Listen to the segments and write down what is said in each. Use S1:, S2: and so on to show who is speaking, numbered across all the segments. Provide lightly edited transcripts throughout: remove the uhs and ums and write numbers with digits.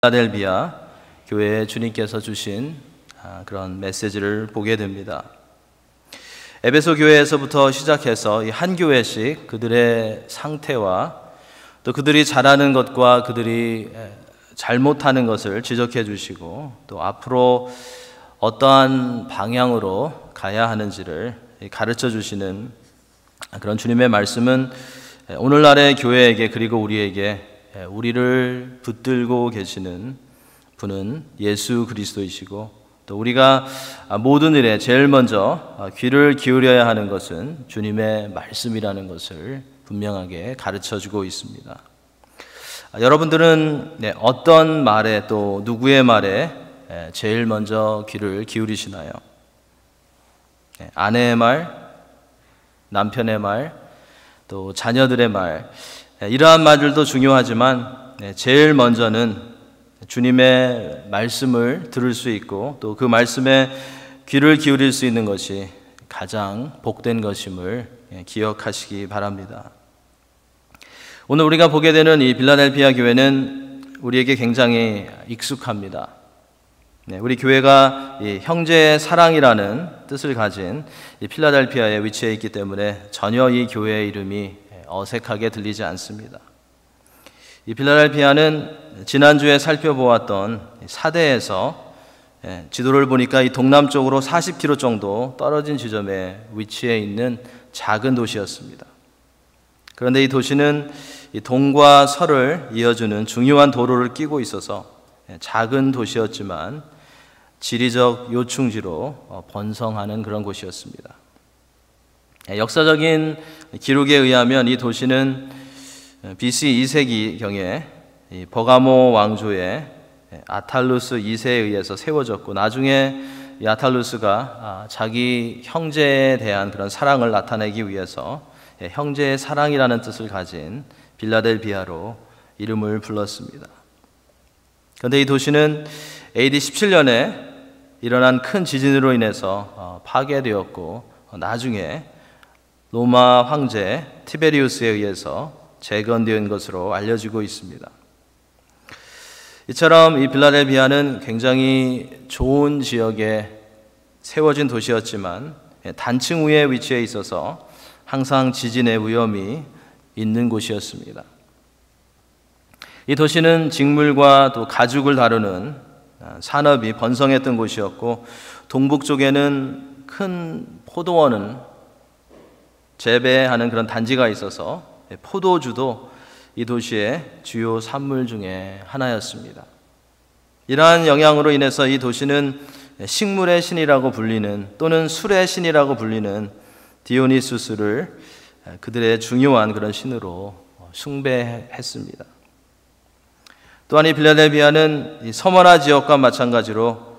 S1: 필라델비아 교회에 주님께서 주신 그런 메시지를 보게 됩니다. 에베소 교회에서부터 시작해서 이 한 교회씩 그들의 상태와 또 그들이 잘하는 것과 그들이 잘못하는 것을 지적해 주시고 또 앞으로 어떠한 방향으로 가야 하는지를 가르쳐 주시는 그런 주님의 말씀은 오늘날의 교회에게 그리고 우리에게 우리를 붙들고 계시는 분은 예수 그리스도이시고 또 우리가 모든 일에 제일 먼저 귀를 기울여야 하는 것은 주님의 말씀이라는 것을 분명하게 가르쳐주고 있습니다. 여러분들은 어떤 말에 또 누구의 말에 제일 먼저 귀를 기울이시나요? 아내의 말, 남편의 말, 또 자녀들의 말, 이러한 말들도 중요하지만 제일 먼저는 주님의 말씀을 들을 수 있고 또 그 말씀에 귀를 기울일 수 있는 것이 가장 복된 것임을 기억하시기 바랍니다. 오늘 우리가 보게 되는 이 필라델피아 교회는 우리에게 굉장히 익숙합니다. 우리 교회가 이 형제의 사랑이라는 뜻을 가진 이 필라델피아에 위치해 있기 때문에 전혀 이 교회의 이름이 어색하게 들리지 않습니다. 이 필라델피아는 지난주에 살펴보았던 사대에서 지도를 보니까 이 동남쪽으로 40km 정도 떨어진 지점에 위치해 있는 작은 도시였습니다. 그런데 이 도시는 이 동과 서를 이어주는 중요한 도로를 끼고 있어서 작은 도시였지만 지리적 요충지로 번성하는 그런 곳이었습니다. 역사적인 기록에 의하면 이 도시는 BC 2세기경에 버가모 왕조의 아탈루스 2세에 의해서 세워졌고 나중에 이 아탈루스가 자기 형제에 대한 그런 사랑을 나타내기 위해서 형제의 사랑이라는 뜻을 가진 필라델비아로 이름을 불렀습니다. 그런데 이 도시는 AD 17년에 일어난 큰 지진으로 인해서 파괴되었고 나중에 로마 황제 티베리우스에 의해서 재건된 것으로 알려지고 있습니다. 이처럼 이 필라델비아는 굉장히 좋은 지역에 세워진 도시였지만 단층 위에 위치해 있어서 항상 지진의 위험이 있는 곳이었습니다. 이 도시는 직물과 또 가죽을 다루는 산업이 번성했던 곳이었고 동북 쪽에는 큰 포도원은 재배하는 그런 단지가 있어서 포도주도 이 도시의 주요 산물 중에 하나였습니다. 이러한 영향으로 인해서 이 도시는 식물의 신이라고 불리는 또는 술의 신이라고 불리는 디오니수스를 그들의 중요한 그런 신으로 숭배했습니다. 또한 이 필라델비아는 이 서머나 지역과 마찬가지로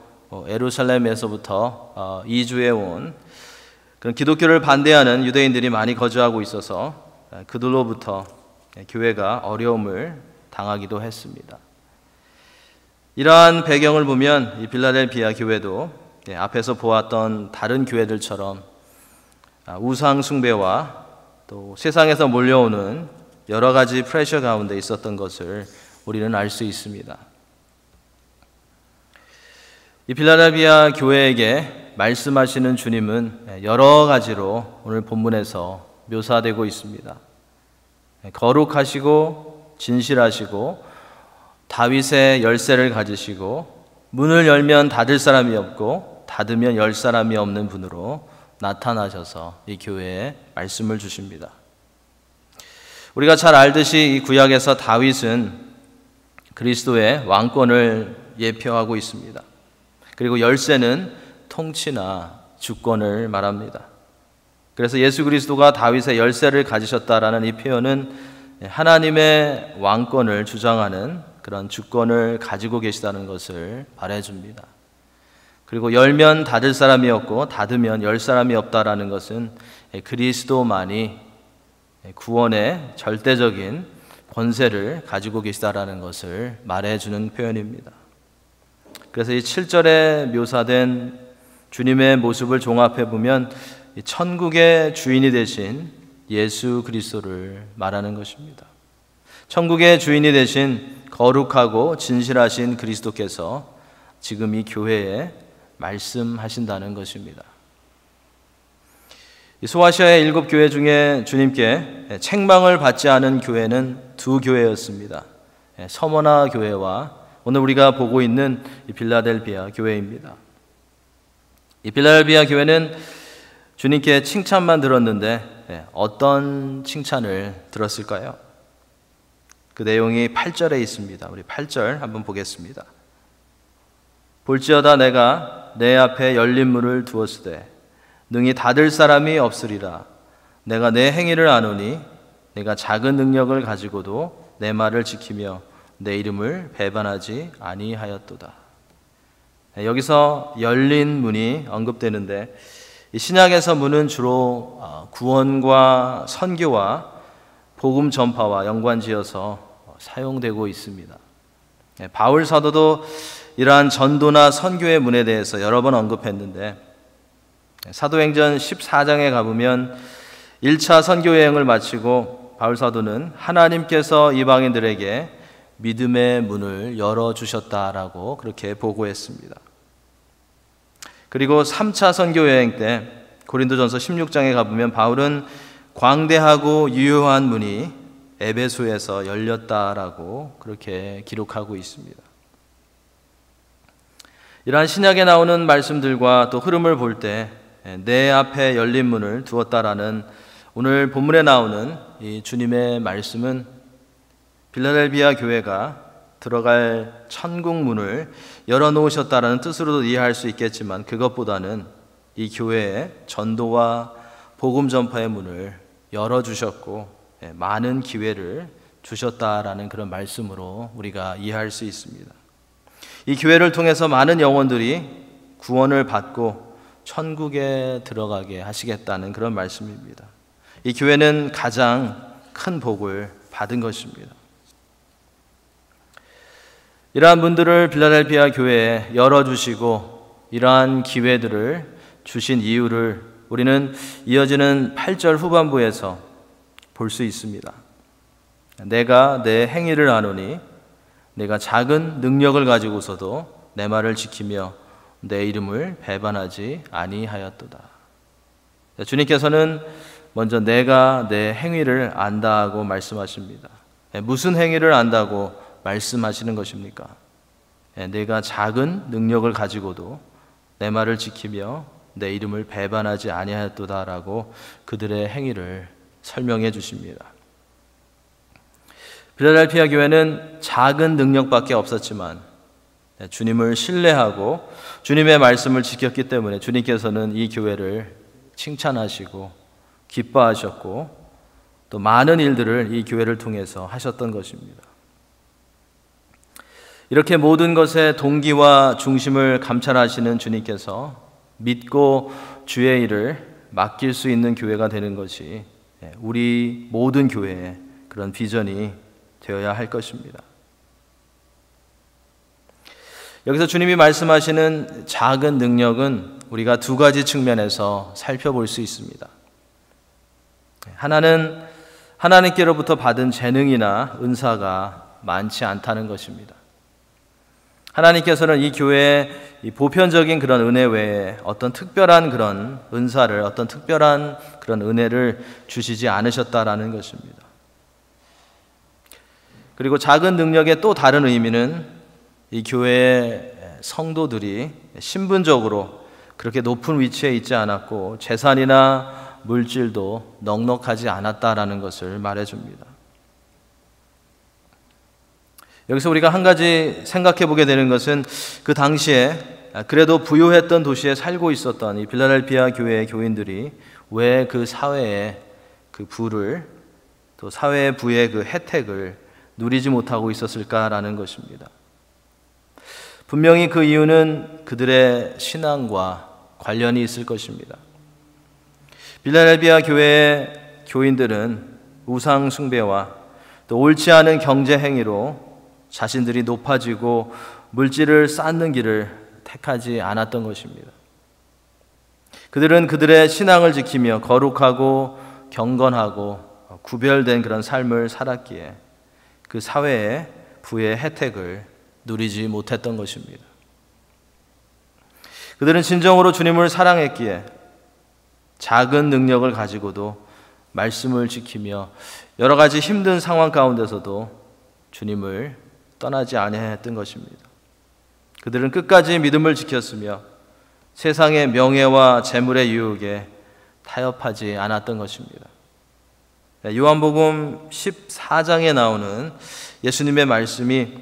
S1: 예루살렘에서부터 이주해 온 그런 기독교를 반대하는 유대인들이 많이 거주하고 있어서 그들로부터 교회가 어려움을 당하기도 했습니다. 이러한 배경을 보면 이 필라델비아 교회도 앞에서 보았던 다른 교회들처럼 우상 숭배와 또 세상에서 몰려오는 여러 가지 프레셔 가운데 있었던 것을 우리는 알 수 있습니다. 이 필라델비아 교회에게 말씀하시는 주님은 여러 가지로 오늘 본문에서 묘사되고 있습니다. 거룩하시고 진실하시고 다윗의 열쇠를 가지시고 문을 열면 닫을 사람이 없고 닫으면 열 사람이 없는 분으로 나타나셔서 이 교회에 말씀을 주십니다. 우리가 잘 알듯이 이 구약에서 다윗은 그리스도의 왕권을 예표하고 있습니다. 그리고 열쇠는 통치나 주권을 말합니다. 그래서 예수 그리스도가 다윗의 열쇠를 가지셨다라는 이 표현은 하나님의 왕권을 주장하는 그런 주권을 가지고 계시다는 것을 말해줍니다. 그리고 열면 닫을 사람이 없고 닫으면 열 사람이 없다라는 것은 그리스도만이 구원의 절대적인 권세를 가지고 계시다라는 것을 말해주는 표현입니다. 그래서 이 7절에 묘사된 주님의 모습을 종합해 보면 천국의 주인이 되신 예수 그리스도를 말하는 것입니다. 천국의 주인이 되신 거룩하고 진실하신 그리스도께서 지금 이 교회에 말씀하신다는 것입니다. 소아시아의 7교회 중에 주님께 책망을 받지 않은 교회는 2교회였습니다. 서머나 교회와 오늘 우리가 보고 있는 이 빌라델비아 교회입니다. 이 빌라델비아 교회는 주님께 칭찬만 들었는데 어떤 칭찬을 들었을까요? 그 내용이 8절에 있습니다. 우리 8절 한번 보겠습니다. 볼지어다 내가 내 앞에 열린 문을 두었으되 능히 닫을 사람이 없으리라. 내가 내 행위를 아노니 내가 작은 능력을 가지고도 내 말을 지키며 내 이름을 배반하지 아니하였도다. 여기서 열린 문이 언급되는데 이 신약에서 문은 주로 구원과 선교와 복음 전파와 연관지어서 사용되고 있습니다. 바울 사도도 이러한 전도나 선교의 문에 대해서 여러 번 언급했는데 사도행전 14장에 가보면 1차 선교 여행을 마치고 바울 사도는 하나님께서 이방인들에게 믿음의 문을 열어주셨다라고 그렇게 보고했습니다. 그리고 3차 선교 여행 때 고린도전서 16장에 가보면 바울은 광대하고 유효한 문이 에베소에서 열렸다라고 그렇게 기록하고 있습니다. 이러한 신약에 나오는 말씀들과 또 흐름을 볼 때 내 앞에 열린 문을 두었다라는 오늘 본문에 나오는 이 주님의 말씀은 빌라델비아 교회가 들어갈 천국 문을 열어놓으셨다라는 뜻으로도 이해할 수 있겠지만 그것보다는 이 교회의 전도와 복음 전파의 문을 열어주셨고 많은 기회를 주셨다라는 그런 말씀으로 우리가 이해할 수 있습니다. 이 교회를 통해서 많은 영혼들이 구원을 받고 천국에 들어가게 하시겠다는 그런 말씀입니다. 이 교회는 가장 큰 복을 받은 것입니다. 이러한 분들을 빌라델비아 교회에 열어주시고 이러한 기회들을 주신 이유를 우리는 이어지는 8절 후반부에서 볼 수 있습니다. 내가 내 행위를 아노니 내가 작은 능력을 가지고서도 내 말을 지키며 내 이름을 배반하지 아니하였도다. 주님께서는 먼저 내가 내 행위를 안다고 말씀하십니다. 무슨 행위를 안다고 말씀하시는 것입니까? 내가 작은 능력을 가지고도 내 말을 지키며 내 이름을 배반하지 아니하였도다라고 그들의 행위를 설명해 주십니다. 빌라델비아 교회는 작은 능력밖에 없었지만 주님을 신뢰하고 주님의 말씀을 지켰기 때문에 주님께서는 이 교회를 칭찬하시고 기뻐하셨고 또 많은 일들을 이 교회를 통해서 하셨던 것입니다. 이렇게 모든 것의 동기와 중심을 감찰하시는 주님께서 믿고 주의 일을 맡길 수 있는 교회가 되는 것이 우리 모든 교회의 그런 비전이 되어야 할 것입니다. 여기서 주님이 말씀하시는 작은 능력은 우리가 두 가지 측면에서 살펴볼 수 있습니다. 하나는 하나님께로부터 받은 재능이나 은사가 많지 않다는 것입니다. 하나님께서는 이 교회에 이 보편적인 그런 은혜 외에 어떤 특별한 그런 은사를, 어떤 특별한 그런 은혜를 주시지 않으셨다라는 것입니다. 그리고 작은 능력의 또 다른 의미는 이 교회의 성도들이 신분적으로 그렇게 높은 위치에 있지 않았고 재산이나 물질도 넉넉하지 않았다라는 것을 말해줍니다. 여기서 우리가 한 가지 생각해 보게 되는 것은 그 당시에 그래도 부유했던 도시에 살고 있었던 이 빌라델비아 교회의 교인들이 왜 그 사회의 그 부를 또 사회의 부의 그 혜택을 누리지 못하고 있었을까라는 것입니다. 분명히 그 이유는 그들의 신앙과 관련이 있을 것입니다. 빌라델비아 교회의 교인들은 우상 숭배와 또 옳지 않은 경제 행위로 자신들이 높아지고 물질을 쌓는 길을 택하지 않았던 것입니다. 그들은 그들의 신앙을 지키며 거룩하고 경건하고 구별된 그런 삶을 살았기에 그 사회에 부의 혜택을 누리지 못했던 것입니다. 그들은 진정으로 주님을 사랑했기에 작은 능력을 가지고도 말씀을 지키며 여러 가지 힘든 상황 가운데서도 주님을 떠나지 아니했던 것입니다. 그들은 끝까지 믿음을 지켰으며 세상의 명예와 재물의 유혹에 타협하지 않았던 것입니다. 요한복음 14장에 나오는 예수님의 말씀이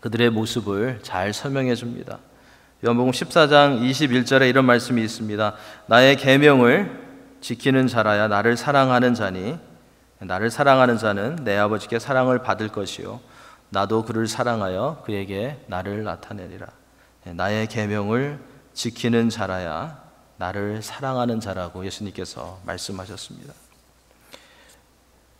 S1: 그들의 모습을 잘 설명해 줍니다. 요한복음 14장 21절에 이런 말씀이 있습니다. 나의 계명을 지키는 자라야 나를 사랑하는 자니 나를 사랑하는 자는 내 아버지께 사랑을 받을 것이요 나도 그를 사랑하여 그에게 나를 나타내리라. 나의 계명을 지키는 자라야 나를 사랑하는 자라고 예수님께서 말씀하셨습니다.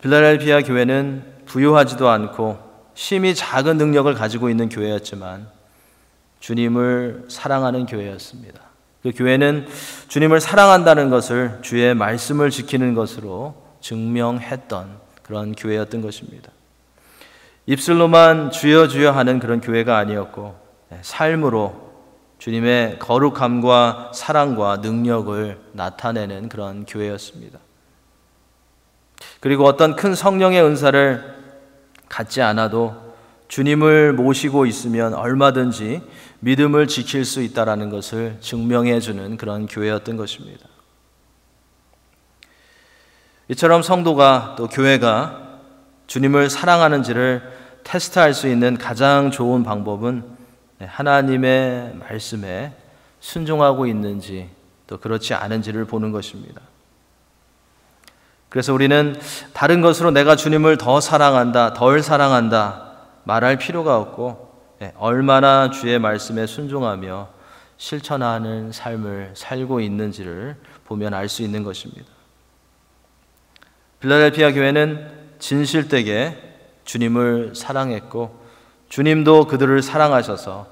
S1: 필라델피아 교회는 부유하지도 않고 심히 작은 능력을 가지고 있는 교회였지만 주님을 사랑하는 교회였습니다. 그 교회는 주님을 사랑한다는 것을 주의 말씀을 지키는 것으로 증명했던 그런 교회였던 것입니다. 입술로만 주여 주여 하는 그런 교회가 아니었고 삶으로 주님의 거룩함과 사랑과 능력을 나타내는 그런 교회였습니다. 그리고 어떤 큰 성령의 은사를 갖지 않아도 주님을 모시고 있으면 얼마든지 믿음을 지킬 수 있다는 것을 증명해 주는 그런 교회였던 것입니다. 이처럼 성도가 또 교회가 주님을 사랑하는지를 테스트할 수 있는 가장 좋은 방법은 하나님의 말씀에 순종하고 있는지 또 그렇지 않은지를 보는 것입니다. 그래서 우리는 다른 것으로 내가 주님을 더 사랑한다, 덜 사랑한다 말할 필요가 없고 얼마나 주의 말씀에 순종하며 실천하는 삶을 살고 있는지를 보면 알 수 있는 것입니다. 필라델피아 교회는 진실되게 주님을 사랑했고 주님도 그들을 사랑하셔서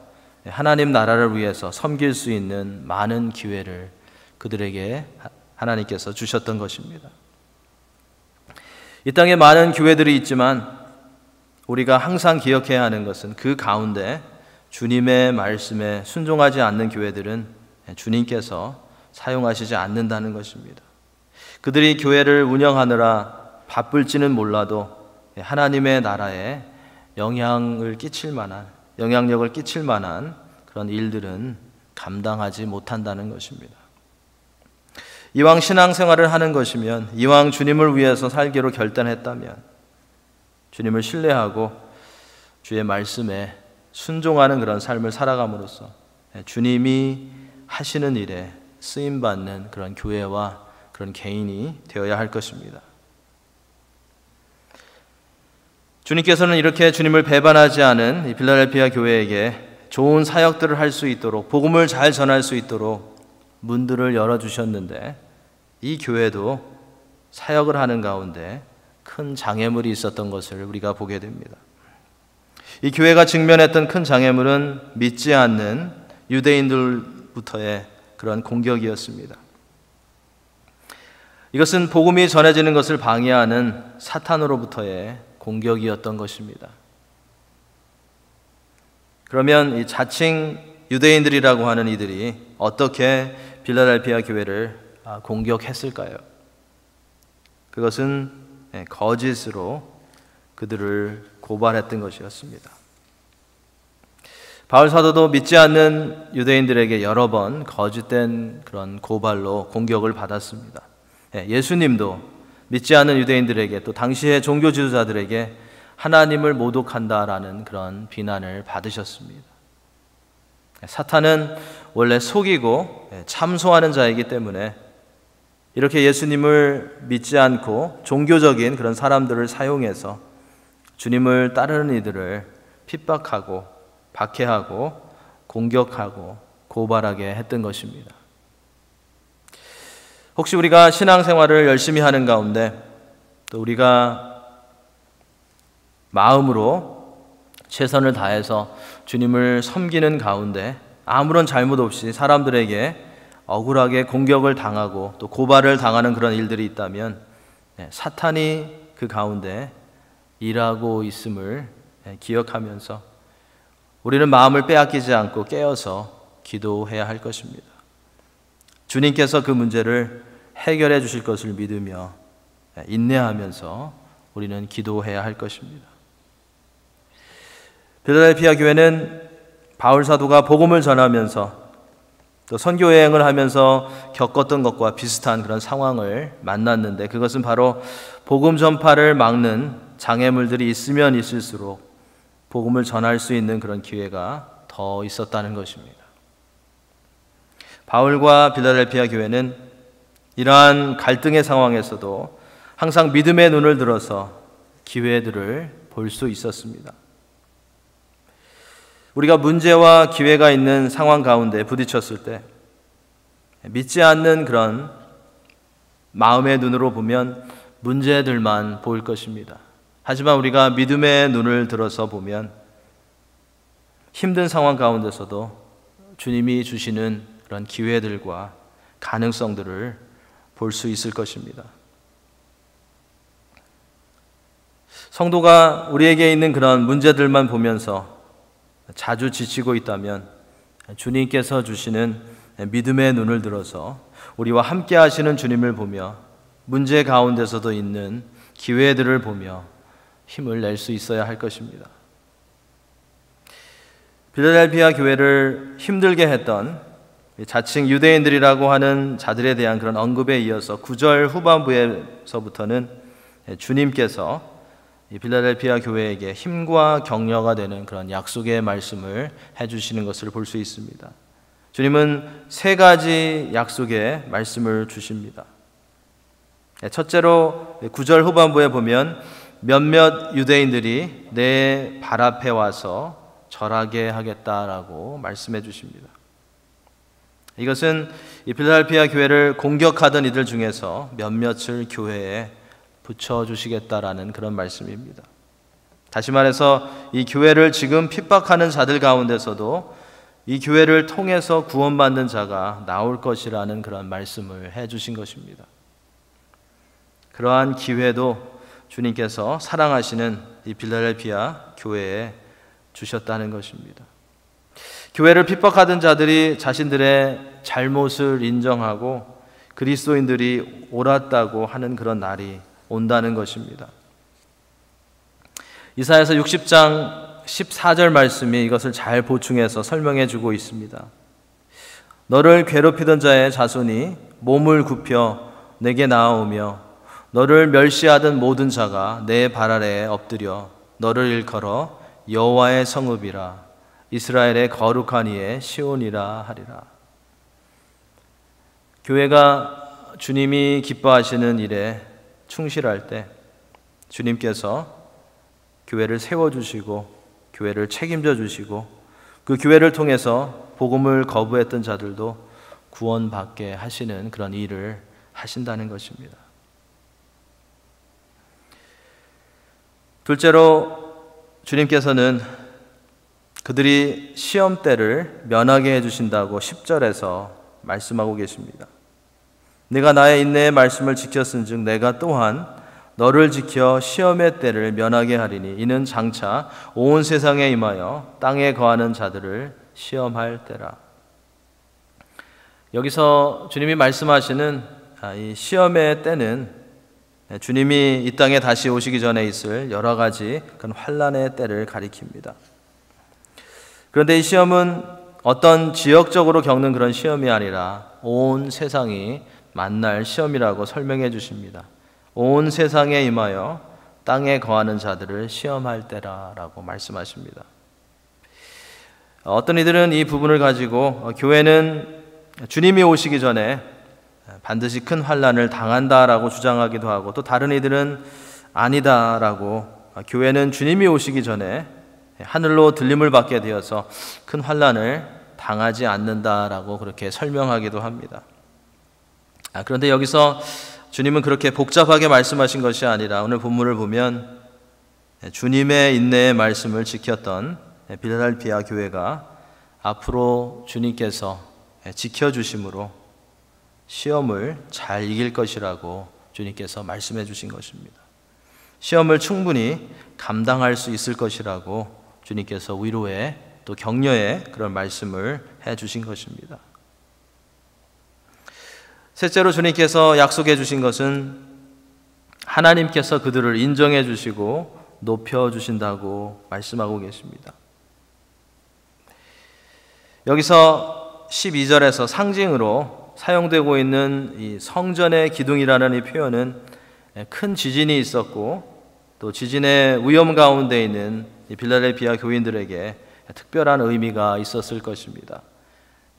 S1: 하나님 나라를 위해서 섬길 수 있는 많은 기회를 그들에게 하나님께서 주셨던 것입니다. 이 땅에 많은 교회들이 있지만 우리가 항상 기억해야 하는 것은 그 가운데 주님의 말씀에 순종하지 않는 교회들은 주님께서 사용하시지 않는다는 것입니다. 그들이 교회를 운영하느라 바쁠지는 몰라도 하나님의 나라에 영향력을 끼칠 만한 그런 일들은 감당하지 못한다는 것입니다. 이왕 신앙생활을 하는 것이면, 이왕 주님을 위해서 살기로 결단했다면 주님을 신뢰하고 주의 말씀에 순종하는 그런 삶을 살아감으로써 주님이 하시는 일에 쓰임받는 그런 교회와 그런 개인이 되어야 할 것입니다. 주님께서는 이렇게 주님을 배반하지 않은 이 필라델피아 교회에게 좋은 사역들을 할 수 있도록, 복음을 잘 전할 수 있도록 문들을 열어주셨는데, 이 교회도 사역을 하는 가운데 큰 장애물이 있었던 것을 우리가 보게 됩니다. 이 교회가 직면했던 큰 장애물은 믿지 않는 유대인들부터의 그런 공격이었습니다. 이것은 복음이 전해지는 것을 방해하는 사탄으로부터의 공격이었던 것입니다. 그러면 이 자칭 유대인들이라고 하는 이들이 어떻게 필라델피아 교회를 공격했을까요? 그것은 거짓으로 그들을 고발했던 것이었습니다. 바울 사도도 믿지 않는 유대인들에게 여러 번 거짓된 그런 고발로 공격을 받았습니다. 예수님도 믿지 않는 유대인들에게, 또 당시의 종교 지도자들에게 하나님을 모독한다라는 그런 비난을 받으셨습니다. 사탄은 원래 속이고 참소하는 자이기 때문에 이렇게 예수님을 믿지 않고 종교적인 그런 사람들을 사용해서 주님을 따르는 이들을 핍박하고 박해하고 공격하고 고발하게 했던 것입니다. 혹시 우리가 신앙생활을 열심히 하는 가운데 또 우리가 마음으로 최선을 다해서 주님을 섬기는 가운데 아무런 잘못 없이 사람들에게 억울하게 공격을 당하고 또 고발을 당하는 그런 일들이 있다면 사탄이 그 가운데 일하고 있음을 기억하면서 우리는 마음을 빼앗기지 않고 깨어서 기도해야 할 것입니다. 주님께서 그 문제를 해결해 주실 것을 믿으며 인내하면서 우리는 기도해야 할 것입니다. 필라델피아 교회는 바울 사도가 복음을 전하면서 또 선교 여행을 하면서 겪었던 것과 비슷한 그런 상황을 만났는데, 그것은 바로 복음 전파를 막는 장애물들이 있으면 있을수록 복음을 전할 수 있는 그런 기회가 더 있었다는 것입니다. 바울과 필라델피아 교회는 이러한 갈등의 상황에서도 항상 믿음의 눈을 들어서 기회들을 볼 수 있었습니다. 우리가 문제와 기회가 있는 상황 가운데 부딪혔을 때 믿지 않는 그런 마음의 눈으로 보면 문제들만 보일 것입니다. 하지만 우리가 믿음의 눈을 들어서 보면 힘든 상황 가운데서도 주님이 주시는 그런 기회들과 가능성들을 볼 수 있을 것입니다. 성도가 우리에게 있는 그런 문제들만 보면서 자주 지치고 있다면 주님께서 주시는 믿음의 눈을 들어서 우리와 함께 하시는 주님을 보며 문제 가운데서도 있는 기회들을 보며 힘을 낼 수 있어야 할 것입니다. 필라델피아 교회를 힘들게 했던 자칭 유대인들이라고 하는 자들에 대한 그런 언급에 이어서 9절 후반부에서부터는 주님께서 이 필라델피아 교회에게 힘과 격려가 되는 그런 약속의 말씀을 해주시는 것을 볼 수 있습니다. 주님은 세 가지 약속의 말씀을 주십니다. 첫째로 9절 후반부에 보면 몇몇 유대인들이 내 발 앞에 와서 절하게 하겠다라고 말씀해 주십니다. 이것은 이 필라델피아 교회를 공격하던 이들 중에서 몇몇을 교회에 붙여주시겠다라는 그런 말씀입니다. 다시 말해서 이 교회를 지금 핍박하는 자들 가운데서도 이 교회를 통해서 구원받는 자가 나올 것이라는 그런 말씀을 해주신 것입니다. 그러한 기회도 주님께서 사랑하시는 이 필라델피아 교회에 주셨다는 것입니다. 교회를 핍박하던 자들이 자신들의 잘못을 인정하고 그리스도인들이 옳았다고 하는 그런 날이 온다는 것입니다. 이사야서 60장 14절 말씀이 이것을 잘 보충해서 설명해 주고 있습니다. 너를 괴롭히던 자의 자손이 몸을 굽혀 내게 나아오며 너를 멸시하던 모든 자가 내 발 아래에 엎드려 너를 일컬어 여호와의 성읍이라 이스라엘의 거룩한 이의 시온이라 하리라. 교회가 주님이 기뻐하시는 일에 충실할 때 주님께서 교회를 세워주시고 교회를 책임져 주시고 그 교회를 통해서 복음을 거부했던 자들도 구원받게 하시는 그런 일을 하신다는 것입니다. 둘째로 주님께서는 그들이 시험 때를 면하게 해주신다고 10절에서 말씀하고 계십니다. 내가 나의 인내의 말씀을 지켰은즉 내가 또한 너를 지켜 시험의 때를 면하게 하리니 이는 장차 온 세상에 임하여 땅에 거하는 자들을 시험할 때라. 여기서 주님이 말씀하시는 이 시험의 때는 주님이 이 땅에 다시 오시기 전에 있을 여러 가지 그런 환난의 때를 가리킵니다. 그런데 이 시험은 어떤 지역적으로 겪는 그런 시험이 아니라 온 세상이 만날 시험이라고 설명해 주십니다. 온 세상에 임하여 땅에 거하는 자들을 시험할 때라라고 말씀하십니다. 어떤 이들은 이 부분을 가지고 교회는 주님이 오시기 전에 반드시 큰 환난을 당한다라고 주장하기도 하고, 또 다른 이들은 아니다라고 교회는 주님이 오시기 전에 하늘로 들림을 받게 되어서 큰 환난을 당하지 않는다라고 그렇게 설명하기도 합니다. 그런데 여기서 주님은 그렇게 복잡하게 말씀하신 것이 아니라 오늘 본문을 보면 주님의 인내의 말씀을 지켰던 필라델피아 교회가 앞으로 주님께서 지켜주심으로 시험을 잘 이길 것이라고 주님께서 말씀해 주신 것입니다. 시험을 충분히 감당할 수 있을 것이라고 주님께서 위로의 또 격려의 그런 말씀을 해주신 것입니다. 셋째로 주님께서 약속해 주신 것은 하나님께서 그들을 인정해 주시고 높여 주신다고 말씀하고 계십니다. 여기서 12절에서 상징으로 사용되고 있는 이 성전의 기둥이라는 이 표현은 큰 지진이 있었고 또 지진의 위험 가운데 있는 이 빌라델피아 교인들에게 특별한 의미가 있었을 것입니다.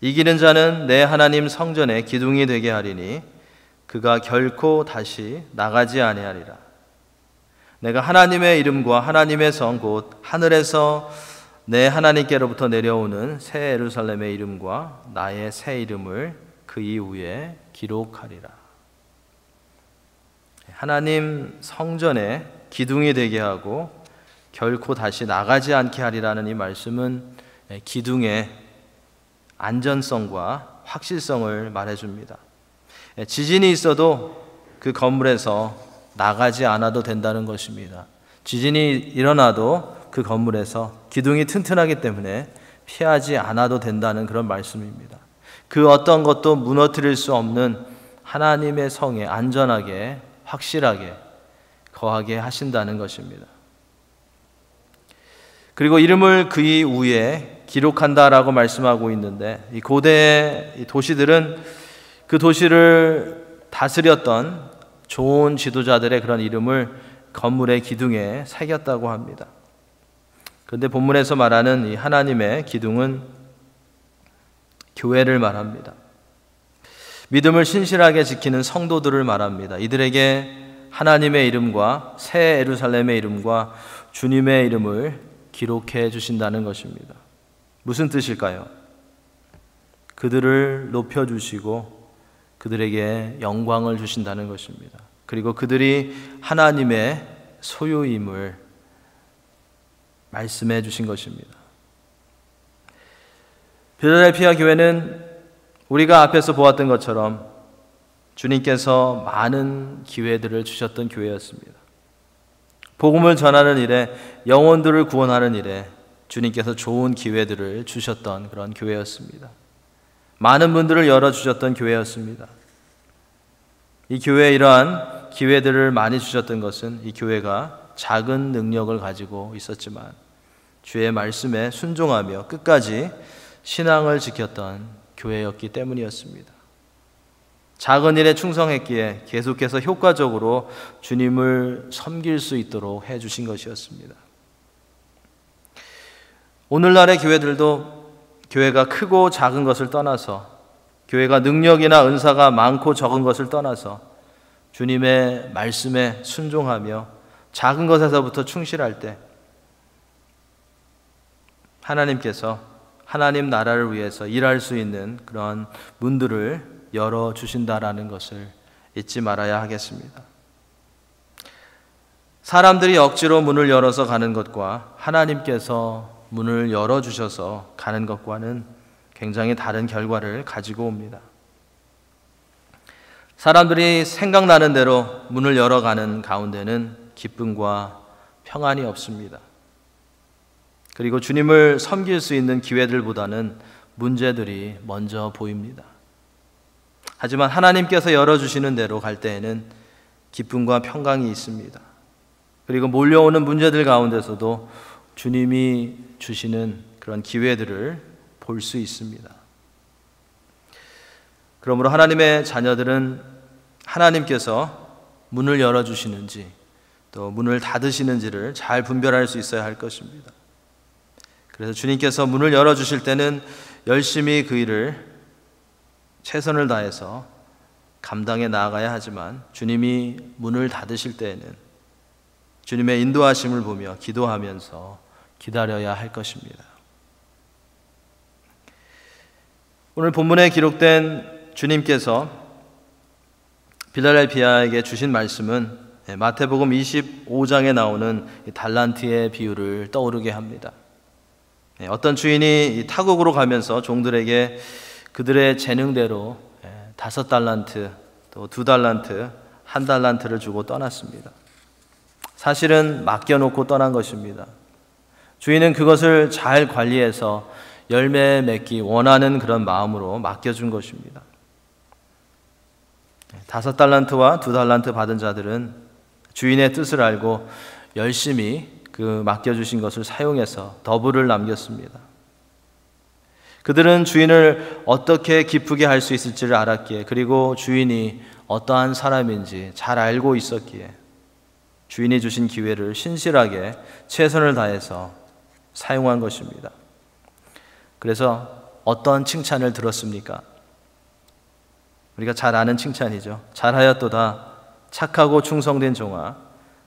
S1: 이기는 자는 내 하나님 성전의 기둥이 되게 하리니 그가 결코 다시 나가지 아니하리라. 내가 하나님의 이름과 하나님의 성 곧 하늘에서 내 하나님께로부터 내려오는 새 예루살렘의 이름과 나의 새 이름을 그 이후에 기록하리라. 하나님 성전의 기둥이 되게 하고 결코 다시 나가지 않게 하리라는 이 말씀은 기둥의 안전성과 확실성을 말해줍니다. 지진이 있어도 그 건물에서 나가지 않아도 된다는 것입니다. 지진이 일어나도 그 건물에서 기둥이 튼튼하기 때문에 피하지 않아도 된다는 그런 말씀입니다. 그 어떤 것도 무너뜨릴 수 없는 하나님의 성에 안전하게 확실하게 거하게 하신다는 것입니다. 그리고 이름을 그 이후에 기록한다라고 말씀하고 있는데 이 고대의 도시들은 그 도시를 다스렸던 좋은 지도자들의 그런 이름을 건물의 기둥에 새겼다고 합니다. 그런데 본문에서 말하는 이 하나님의 기둥은 교회를 말합니다. 믿음을 신실하게 지키는 성도들을 말합니다. 이들에게 하나님의 이름과 새 예루살렘의 이름과 주님의 이름을 기록해 주신다는 것입니다. 무슨 뜻일까요? 그들을 높여주시고 그들에게 영광을 주신다는 것입니다. 그리고 그들이 하나님의 소유임을 말씀해 주신 것입니다. 필라델피아 교회는 우리가 앞에서 보았던 것처럼 주님께서 많은 기회들을 주셨던 교회였습니다. 복음을 전하는 일에, 영혼들을 구원하는 일에 주님께서 좋은 기회들을 주셨던 그런 교회였습니다. 많은 분들을 열어주셨던 교회였습니다. 이 교회에 이러한 기회들을 많이 주셨던 것은 이 교회가 작은 능력을 가지고 있었지만 주의 말씀에 순종하며 끝까지 신앙을 지켰던 교회였기 때문이었습니다. 작은 일에 충성했기에 계속해서 효과적으로 주님을 섬길 수 있도록 해주신 것이었습니다. 오늘날의 교회들도 교회가 크고 작은 것을 떠나서 교회가 능력이나 은사가 많고 적은 것을 떠나서 주님의 말씀에 순종하며 작은 것에서부터 충실할 때 하나님께서 하나님 나라를 위해서 일할 수 있는 그런 문들을 열어주신다라는 것을 잊지 말아야 하겠습니다. 사람들이 억지로 문을 열어서 가는 것과 하나님께서 문을 열어주셔서 가는 것과는 굉장히 다른 결과를 가지고 옵니다. 사람들이 생각나는 대로 문을 열어가는 가운데는 기쁨과 평안이 없습니다. 그리고 주님을 섬길 수 있는 기회들보다는 문제들이 먼저 보입니다. 하지만 하나님께서 열어주시는 대로 갈 때에는 기쁨과 평강이 있습니다. 그리고 몰려오는 문제들 가운데서도 주님이 주시는 그런 기회들을 볼 수 있습니다. 그러므로 하나님의 자녀들은 하나님께서 문을 열어주시는지 또 문을 닫으시는지를 잘 분별할 수 있어야 할 것입니다. 그래서 주님께서 문을 열어주실 때는 열심히 그 일을 최선을 다해서 감당해 나아가야 하지만 주님이 문을 닫으실 때에는 주님의 인도하심을 보며 기도하면서 기다려야 할 것입니다. 오늘 본문에 기록된 주님께서 빌라델피아에게 주신 말씀은 마태복음 25장에 나오는 달란트의 비유를 떠오르게 합니다. 어떤 주인이 타국으로 가면서 종들에게 그들의 재능대로 5달란트, 또 2달란트, 1달란트를 주고 떠났습니다. 사실은 맡겨놓고 떠난 것입니다. 주인은 그것을 잘 관리해서 열매 맺기 원하는 그런 마음으로 맡겨준 것입니다. 5달란트와 2달란트 받은 자들은 주인의 뜻을 알고 열심히 그 맡겨주신 것을 사용해서 더블을 남겼습니다. 그들은 주인을 어떻게 기쁘게 할 수 있을지를 알았기에, 그리고 주인이 어떠한 사람인지 잘 알고 있었기에 주인이 주신 기회를 신실하게 최선을 다해서 사용한 것입니다. 그래서 어떤 칭찬을 들었습니까? 우리가 잘 아는 칭찬이죠. 잘하였도다 착하고 충성된 종아,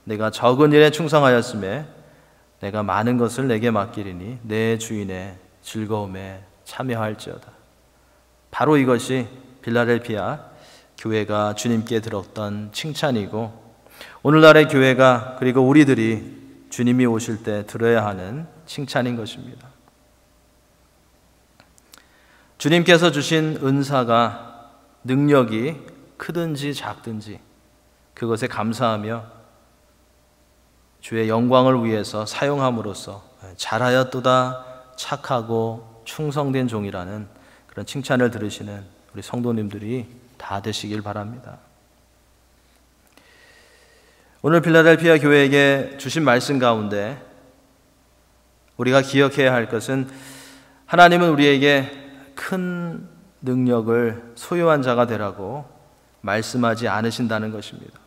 S1: 내가 적은 일에 충성하였음에 내가 많은 것을 내게 맡기리니 내 주인의 즐거움에 참여할지어다. 바로 이것이 빌라델피아 교회가 주님께 들었던 칭찬이고, 오늘날의 교회가, 그리고 우리들이 주님이 오실 때 들어야 하는 칭찬인 것입니다. 주님께서 주신 은사가, 능력이 크든지 작든지 그것에 감사하며 주의 영광을 위해서 사용함으로써 잘하였도다 착하고 충성된 종이라는 그런 칭찬을 들으시는 우리 성도님들이 다 되시길 바랍니다. 오늘 필라델피아 교회에게 주신 말씀 가운데 우리가 기억해야 할 것은, 하나님은 우리에게 큰 능력을 소유한 자가 되라고 말씀하지 않으신다는 것입니다.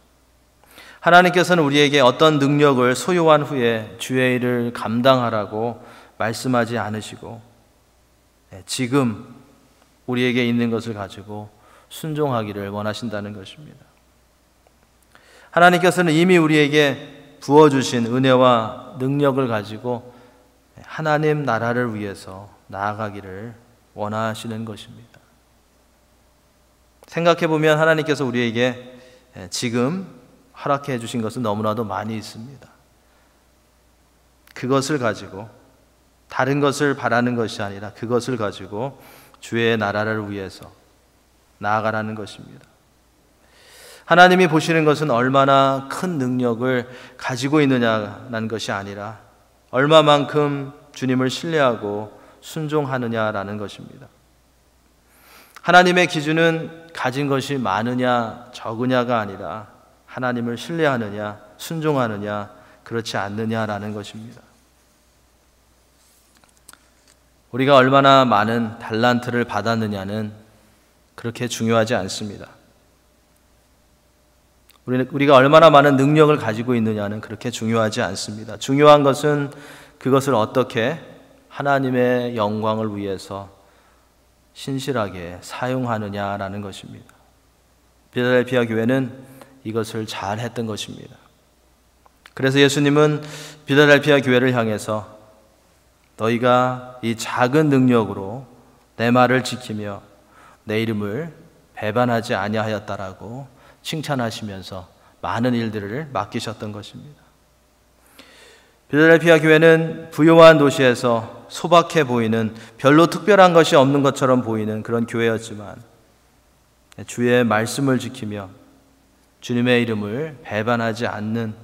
S1: 하나님께서는 우리에게 어떤 능력을 소유한 후에 주의 일을 감당하라고 말씀하지 않으시고, 지금 우리에게 있는 것을 가지고 순종하기를 원하신다는 것입니다. 하나님께서는 이미 우리에게 부어주신 은혜와 능력을 가지고 하나님 나라를 위해서 나아가기를 원하시는 것입니다. 생각해보면 하나님께서 우리에게 지금 허락해 주신 것은 너무나도 많이 있습니다. 그것을 가지고, 다른 것을 바라는 것이 아니라 그것을 가지고 주의 나라를 위해서 나아가라는 것입니다. 하나님이 보시는 것은 얼마나 큰 능력을 가지고 있느냐라는 것이 아니라 얼마만큼 주님을 신뢰하고 순종하느냐라는 것입니다. 하나님의 기준은 가진 것이 많으냐 적으냐가 아니라 하나님을 신뢰하느냐 순종하느냐 그렇지 않느냐라는 것입니다. 우리가 얼마나 많은 달란트를 받았느냐는 그렇게 중요하지 않습니다. 우리가 얼마나 많은 능력을 가지고 있느냐는 그렇게 중요하지 않습니다. 중요한 것은 그것을 어떻게 하나님의 영광을 위해서 신실하게 사용하느냐라는 것입니다. 필라델피아 교회는 이것을 잘 했던 것입니다. 그래서 예수님은 필라델피아 교회를 향해서 너희가 이 작은 능력으로 내 말을 지키며 내 이름을 배반하지 아니하였다라고 칭찬하시면서 많은 일들을 맡기셨던 것입니다. 필라델피아 교회는 부유한 도시에서 소박해 보이는, 별로 특별한 것이 없는 것처럼 보이는 그런 교회였지만 주의 말씀을 지키며 주님의 이름을 배반하지 않는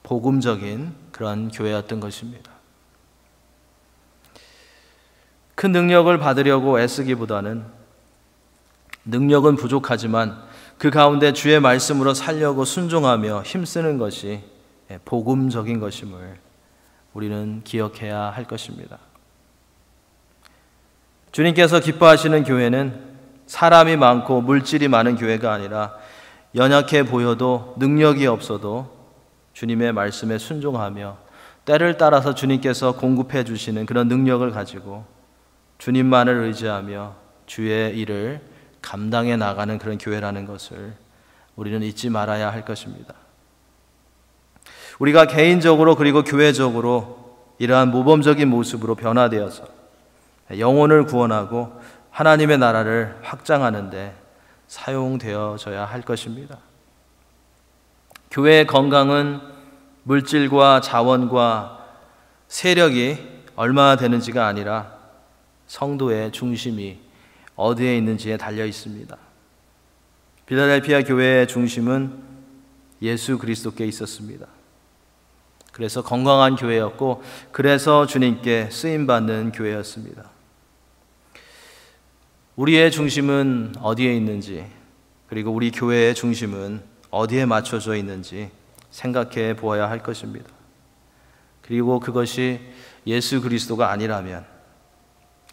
S1: 복음적인 그런 교회였던 것입니다. 큰 능력을 받으려고 애쓰기보다는 능력은 부족하지만 그 가운데 주의 말씀으로 살려고 순종하며 힘쓰는 것이 복음적인 것임을 우리는 기억해야 할 것입니다. 주님께서 기뻐하시는 교회는 사람이 많고 물질이 많은 교회가 아니라 연약해 보여도 능력이 없어도 주님의 말씀에 순종하며 때를 따라서 주님께서 공급해 주시는 그런 능력을 가지고 주님만을 의지하며 주의 일을 감당해 나가는 그런 교회라는 것을 우리는 잊지 말아야 할 것입니다. 우리가 개인적으로 그리고 교회적으로 이러한 모범적인 모습으로 변화되어서 영혼을 구원하고 하나님의 나라를 확장하는 데 사용되어져야 할 것입니다. 교회의 건강은 물질과 자원과 세력이 얼마나 되는지가 아니라 성도의 중심이 어디에 있는지에 달려 있습니다. 필라델피아 교회의 중심은 예수 그리스도께 있었습니다. 그래서 건강한 교회였고, 그래서 주님께 쓰임받는 교회였습니다. 우리의 중심은 어디에 있는지, 그리고 우리 교회의 중심은 어디에 맞춰져 있는지 생각해 보아야 할 것입니다. 그리고 그것이 예수 그리스도가 아니라면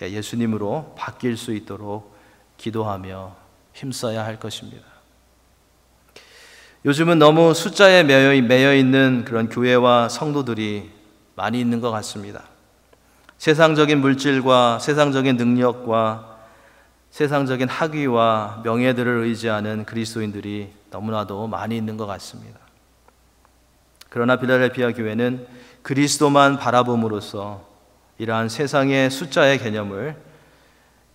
S1: 예수님으로 바뀔 수 있도록 기도하며 힘써야 할 것입니다. 요즘은 너무 숫자에 매여 있는 그런 교회와 성도들이 많이 있는 것 같습니다. 세상적인 물질과 세상적인 능력과 세상적인 학위와 명예들을 의지하는 그리스도인들이 너무나도 많이 있는 것 같습니다. 그러나 필라델피아 교회는 그리스도만 바라봄으로써 이러한 세상의 숫자의 개념을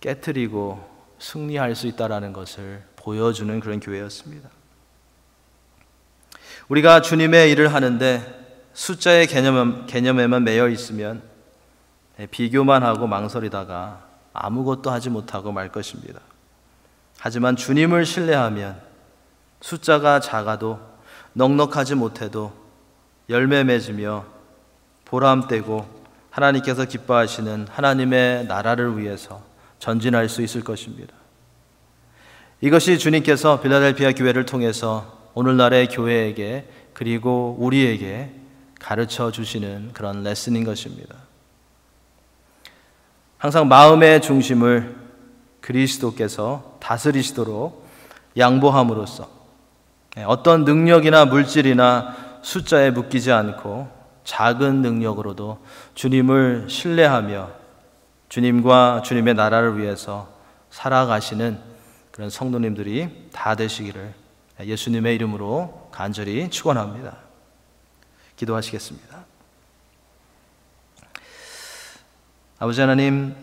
S1: 깨트리고 승리할 수 있다는 것을 보여주는 그런 교회였습니다. 우리가 주님의 일을 하는데 숫자의 개념에만 매여 있으면 비교만 하고 망설이다가 아무것도 하지 못하고 말 것입니다. 하지만 주님을 신뢰하면 숫자가 작아도 넉넉하지 못해도 열매 맺으며 보람되고 하나님께서 기뻐하시는 하나님의 나라를 위해서 전진할 수 있을 것입니다. 이것이 주님께서 필라델피아 교회를 통해서 오늘날의 교회에게 그리고 우리에게 가르쳐 주시는 그런 레슨인 것입니다. 항상 마음의 중심을 그리스도께서 다스리시도록 양보함으로써 어떤 능력이나 물질이나 숫자에 묶이지 않고 작은 능력으로도 주님을 신뢰하며 주님과 주님의 나라를 위해서 살아가시는 그런 성도님들이 다 되시기를 예수님의 이름으로 간절히 축원합니다. 기도하시겠습니다. 아버지 하나님,